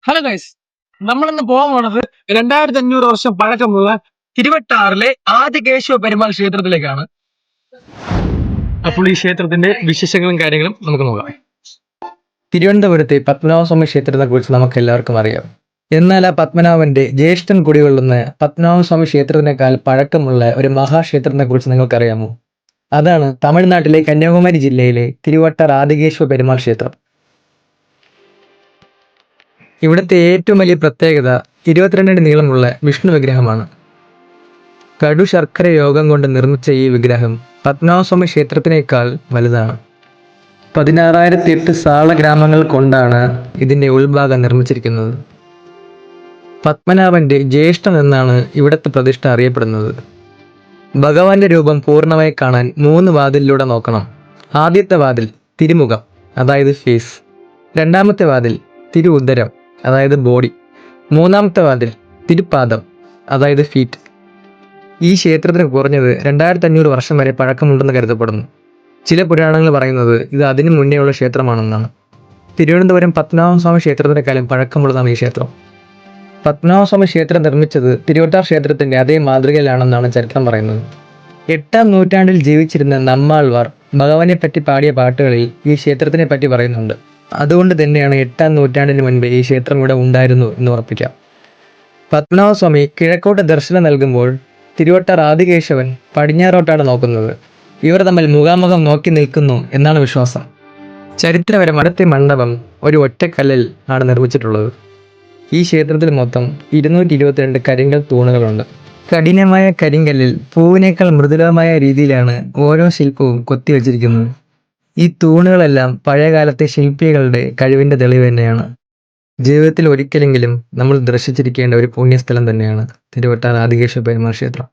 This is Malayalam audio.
ഹലോ ഗൈസ്, നമ്മളിന്ന് പോകാൻ പോണത് 2500 വർഷം പഴക്കമുള്ള തിരുവട്ടാറിലെ ആദ്യ കേശവ പെരുമാൾ ക്ഷേത്രത്തിലേക്കാണ്. അപ്പോൾ ഈ ക്ഷേത്രത്തിന്റെ വിശേഷങ്ങളും കാര്യങ്ങളും നമുക്ക് നോക്കാം. തിരുവനന്തപുരത്തെ പത്മനാഭസ്വാമി ക്ഷേത്രത്തെക്കുറിച്ച് നമുക്ക് എല്ലാവർക്കും അറിയാം. എന്നാൽ ആ പത്മനാഭന്റെ ജ്യേഷ്ഠൻ കുടികൊള്ളുന്ന പത്മനാഭസ്വാമി ക്ഷേത്രത്തിനേക്കാൾ പഴക്കമുള്ള ഒരു മഹാക്ഷേത്രത്തെക്കുറിച്ച് നിങ്ങൾക്കറിയാമോ? അതാണ് തമിഴ്നാട്ടിലെ കന്യാകുമാരി ജില്ലയിലെ തിരുവട്ടാർ ആദികേശവ പെരുമാൾ ക്ഷേത്രം. ഇവിടുത്തെ ഏറ്റവും വലിയ പ്രത്യേകത 22 അടി നീളമുള്ള വിഷ്ണു വിഗ്രഹമാണ്. കടു ശർക്കര യോഗം കൊണ്ട് നിർമ്മിച്ച ഈ വിഗ്രഹം പത്മനാഭസ്വാമി ക്ഷേത്രത്തിനേക്കാൾ വലുതാണ്. 16,008 സാളഗ്രാമങ്ങൾ കൊണ്ടാണ് ഇതിൻ്റെ ഉൾഭാഗം നിർമ്മിച്ചിരിക്കുന്നത്. പത്മനാഭന്റെ ജ്യേഷ്ഠൻ എന്നാണ് ഇവിടുത്തെ പ്രതിഷ്ഠ അറിയപ്പെടുന്നത്. ഭഗവാന്റെ രൂപം പൂർണ്ണമായി കാണാൻ 3 വാതിലിലൂടെ നോക്കണം. ആദ്യത്തെ വാതിൽ തിരുമുഖം, അതായത് ഫേസ്. രണ്ടാമത്തെ വാതിൽ തിരു ഉദരം, അതായത് ബോഡി. മൂന്നാമത്തെ വാതിൽ തിരുപ്പാദം, അതായത് ഫീറ്റ്. ഈ ക്ഷേത്രത്തിന് കുറഞ്ഞത് 2500 വർഷം വരെ പഴക്കമുണ്ടെന്ന് കരുതപ്പെടുന്നു. ചില പുരാണങ്ങൾ പറയുന്നത് ഇത് അതിനു മുന്നേയുള്ള ക്ഷേത്രമാണെന്നാണ്. തിരുവനന്തപുരം പത്മനാഭസ്വാമി ക്ഷേത്രത്തിനേക്കാളും പഴക്കമുള്ളതാണ് ഈ ക്ഷേത്രം. പത്മനാഭസ്വാമി ക്ഷേത്രം നിർമ്മിച്ചത് തിരുവട്ടാർ ക്ഷേത്രത്തിൻ്റെ അതേ മാതൃകയിലാണെന്നാണ് ചരിത്രം പറയുന്നത്. 8-ാം നൂറ്റാണ്ടിൽ ജീവിച്ചിരുന്ന നമ്മാൾവാർ ഭഗവാനെ പറ്റി പാടിയ പാട്ടുകളിൽ ഈ ക്ഷേത്രത്തിനെ പറ്റി പറയുന്നുണ്ട്. അതുകൊണ്ട് തന്നെയാണ് 8-ാം നൂറ്റാണ്ടിന് മുൻപ് ഈ ക്ഷേത്രം ഇവിടെ ഉണ്ടായിരുന്നു എന്ന് ഉറപ്പിക്കാം. പത്മനാഭസ്വാമി കിഴക്കോട്ട് ദർശനം നൽകുമ്പോൾ തിരുവട്ടാർ ആദികേശവൻ പടിഞ്ഞാറോട്ടാണ് നോക്കുന്നത്. ഇവർ തമ്മിൽ മുഖാമുഖം നോക്കി നിൽക്കുന്നു എന്നാണ് വിശ്വാസം. ചരിത്രപരം അടുത്ത മണ്ഡപം ഒരു ഒറ്റക്കല്ലിൽ ആണ് നിർമ്മിച്ചിട്ടുള്ളത്. ഈ ക്ഷേത്രത്തിൽ മൊത്തം 222 കരിങ്കൽ തൂണുകളുണ്ട്. കഠിനമായ കരിങ്കല്ലിൽ പൂവിനേക്കാൾ മൃദുലമായ രീതിയിലാണ് ഓരോ ശില്പവും കൊത്തിവെച്ചിരിക്കുന്നത്. ഈ തൂണുകളെല്ലാം പഴയകാലത്തെ ശില്പികളുടെ കഴിവിൻ്റെ തെളിവ് തന്നെയാണ്. ജീവിതത്തിൽ ഒരിക്കലെങ്കിലും നമ്മൾ ദർശിച്ചിരിക്കേണ്ട ഒരു പുണ്യസ്ഥലം തന്നെയാണ് തിരുവട്ടാർ ആദികേശവ പെരുമാൾ ക്ഷേത്രം.